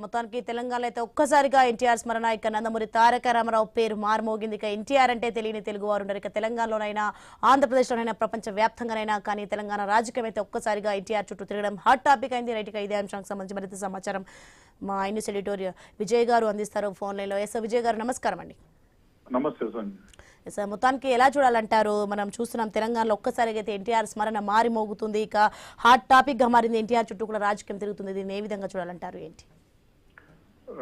మొత్తానికి తెలంగాణలో అయితే ఒక్కసారిగా ఎన్టీఆర్ స్మరణ ఇక నందమూరి తారక రామారావు పేరు మారుమోగింది. ఇక ఎన్టీఆర్ అంటే తెలియని తెలుగు వారు ఉన్నారు. ఇక తెలంగాణలోనైనా ఆంధ్రప్రదేశ్లోనైనా ప్రపంచ వ్యాప్తంగానైనా కానీ తెలంగాణ రాజకీయం అయితే ఒక్కసారిగా ఎన్టీఆర్ చుట్టూ తిరగడం హాట్ టాపిక్ అయింది. రైట్ గా ఇదే అంశానికి సంబంధించి మరింత సమాచారం మా న్యూస్ ఎడిటోరియల్ విజయ్ గారు అందిస్తారు ఫోన్ లైన్లో. విజయ్ గారు నమస్కారం అండి. నమస్తే సార్, మొత్తానికి ఎలా చూడాలంటారు? మనం చూస్తున్నాం తెలంగాణలో ఒక్కసారిగా అయితే ఎన్టీఆర్ స్మరణ మారి మోగుతుంది. ఇక హాట్ టాపిక్ గా మారింది. ఎన్టీఆర్ చుట్టూ కూడా రాజకీయం తిరుగుతుంది. దీన్ని ఏ విధంగా చూడాలంటారు? ఏంటి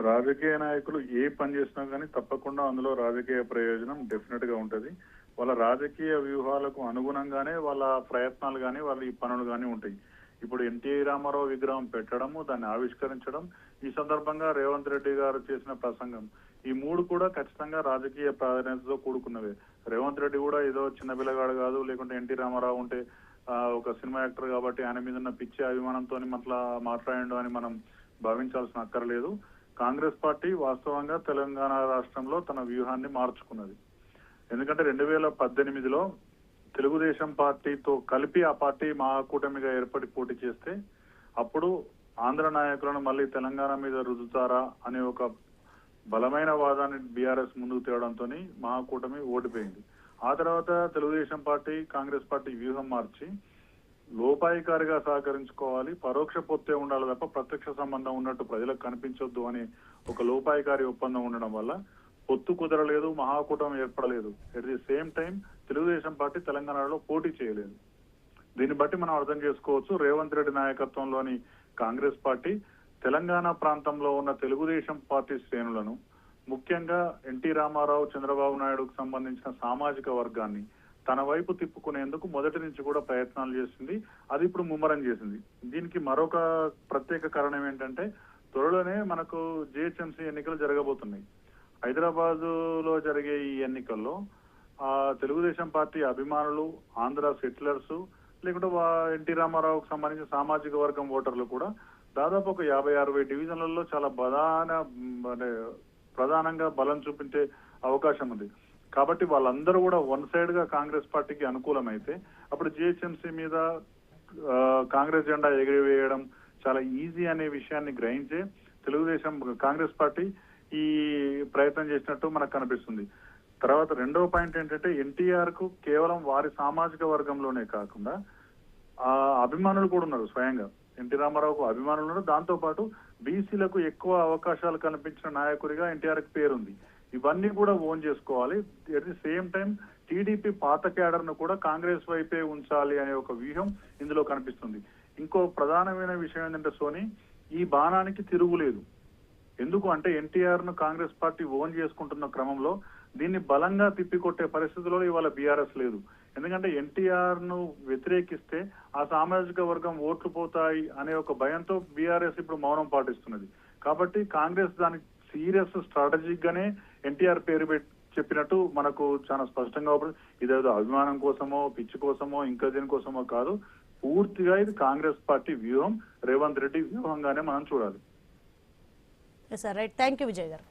రాజకీయ నాయకులు ఏ పని చేసినా కానీ తప్పకుండా అందులో రాజకీయ ప్రయోజనం డెఫినెట్ గా ఉంటది. వాళ్ళ రాజకీయ వ్యూహాలకు అనుగుణంగానే వాళ్ళ ప్రయత్నాలు కానీ వాళ్ళ ఈ పనులు కానీ ఉంటాయి. ఇప్పుడు ఎన్టీ రామారావు విగ్రహం పెట్టడము, దాన్ని ఆవిష్కరించడం, ఈ సందర్భంగా రేవంత్ రెడ్డి గారు చేసిన ప్రసంగం, ఈ మూడు కూడా ఖచ్చితంగా రాజకీయ ప్రాధాన్యతతో కూడుకున్నవే. రేవంత్ రెడ్డి కూడా ఏదో చిన్న పిల్లగాడు కాదు, లేకుంటే ఎన్టీ రామారావు ఉంటే ఒక సినిమా యాక్టర్ కాబట్టి ఆయన మీద ఉన్న పిచ్చి అభిమానంతో అట్లా మాట్లాడండు అని మనం భావించాల్సిన అక్కర్లేదు. కాంగ్రెస్ పార్టీ వాస్తవంగా తెలంగాణ రాష్ట్రంలో తన వ్యూహాన్ని మార్చుకున్నది. ఎందుకంటే 2018లో తెలుగుదేశం పార్టీతో కలిపి ఆ పార్టీ మహాకూటమిగా ఏర్పడి పోటీ చేస్తే అప్పుడు ఆంధ్ర నాయకులను మళ్ళీ తెలంగాణ మీద రుద్దుతారా అనే ఒక బలమైన వాదాన్ని బీఆర్ఎస్ ముందుకు తేవడంతో మహాకూటమి ఓడిపోయింది. ఆ తర్వాత తెలుగుదేశం పార్టీ కాంగ్రెస్ పార్టీ వ్యూహం మార్చి లోపాయికారిగా సహకరించుకోవాలి, పరోక్ష పొత్తే ఉండాలి తప్ప ప్రత్యక్ష సంబంధం ఉన్నట్టు ప్రజలకు కనిపించొద్దు అనే ఒక లోపాయికారి ఒప్పందం ఉండడం వల్ల పొత్తు కుదరలేదు, మహాకూటమి ఏర్పడలేదు. At the same time Telugu Desam party తెలంగాణలో పోటీ చేయలేదు. దీన్ని బట్టి మనం అర్థం చేసుకోవచ్చు, రేవంత్ రెడ్డి నాయకత్వంలోని కాంగ్రెస్ పార్టీ తెలంగాణ ప్రాంతంలో ఉన్న తెలుగుదేశం పార్టీ శ్రేణులను, ముఖ్యంగా ఎన్టీ రామారావు, చంద్రబాబు నాయుడుకు సంబంధించిన సామాజిక వర్గాన్ని తన వైపు తిప్పుకునేందుకు మొదటి నుంచి కూడా ప్రయత్నాలు చేసింది. అది ఇప్పుడు ముమ్మరం చేసింది. దీనికి మరొక ప్రత్యేక కారణం ఏంటంటే త్వరలోనే మనకు జిహెచ్ఎంసీ ఎన్నికలు జరగబోతున్నాయి. హైదరాబాద్ లో జరిగే ఈ ఎన్నికల్లో తెలుగుదేశం పార్టీ అభిమానులు, ఆంధ్ర సెటిలర్స్, లేకుంటే ఎన్టీ రామారావుకు సంబంధించిన సామాజిక వర్గం ఓటర్లు కూడా దాదాపు ఒక 50-60 డివిజన్లలో చాలా ప్రధానంగా బలం చూపించే అవకాశం ఉంది. కాబట్టి వాళ్ళందరూ కూడా వన్ సైడ్ గా కాంగ్రెస్ పార్టీకి అనుకూలమైతే అప్పుడు జిహెచ్ఎంసీ మీద కాంగ్రెస్ జెండా ఎగిరివేయడం చాలా ఈజీ అనే విషయాన్ని గ్రహించే తెలుగుదేశం కాంగ్రెస్ పార్టీ ఈ ప్రయత్నం చేసినట్టు మనకు కనిపిస్తుంది. తర్వాత రెండవ పాయింట్ ఏంటంటే ఎన్టీఆర్ కు కేవలం వారి సామాజిక వర్గంలోనే కాకుండా అభిమానులు కూడా ఉన్నారు. స్వయంగా ఎన్టీ రామారావుకు అభిమానులు ఉన్నారు. దాంతో పాటు బీసీలకు ఎక్కువ అవకాశాలు కనిపించిన నాయకుడిగా ఎన్టీఆర్ కి పేరుంది. ఇవన్నీ కూడా ఓన్ చేసుకోవాలి. At the same time TDP పాత క్యాడర్ ను కూడా కాంగ్రెస్ వైపే ఉంచాలి అనే ఒక వ్యూహం ఇందులో కనిపిస్తుంది. ఇంకో ప్రధానమైన విషయం ఏంటంటే సోని, ఈ బాణానికి తిరుగులేదు. ఎందుకు అంటే ఎన్టీఆర్ ను కాంగ్రెస్ పార్టీ ఓన్ చేసుకుంటున్న క్రమంలో దీన్ని బలంగా తిప్పికొట్టే పరిస్థితిలో ఇవాళ బీఆర్ఎస్ లేదు. ఎందుకంటే ఎన్టీఆర్ ను వ్యతిరేకిస్తే ఆ సామాజిక వర్గం ఓట్లు పోతాయి అనే ఒక భయంతో బీఆర్ఎస్ ఇప్పుడు మౌనం పాటిస్తున్నది. కాబట్టి కాంగ్రెస్ దానికి సీరియస్ స్ట్రాటజిక్ గానే ఎన్టీఆర్ పేరు చెప్పినట్టు మనకు చాలా స్పష్టంగా ఇదేదో అభిమానం కోసమో, పిచ్చి కోసమో, ఇంకా దేనికోసమో కాదు. పూర్తిగా ఇది కాంగ్రెస్ పార్టీ వ్యూహం, రేవంత్ రెడ్డి వ్యూహంగానే మనం చూడాలి. రైట్, థ్యాంక్ యూ విజయ్ గారు.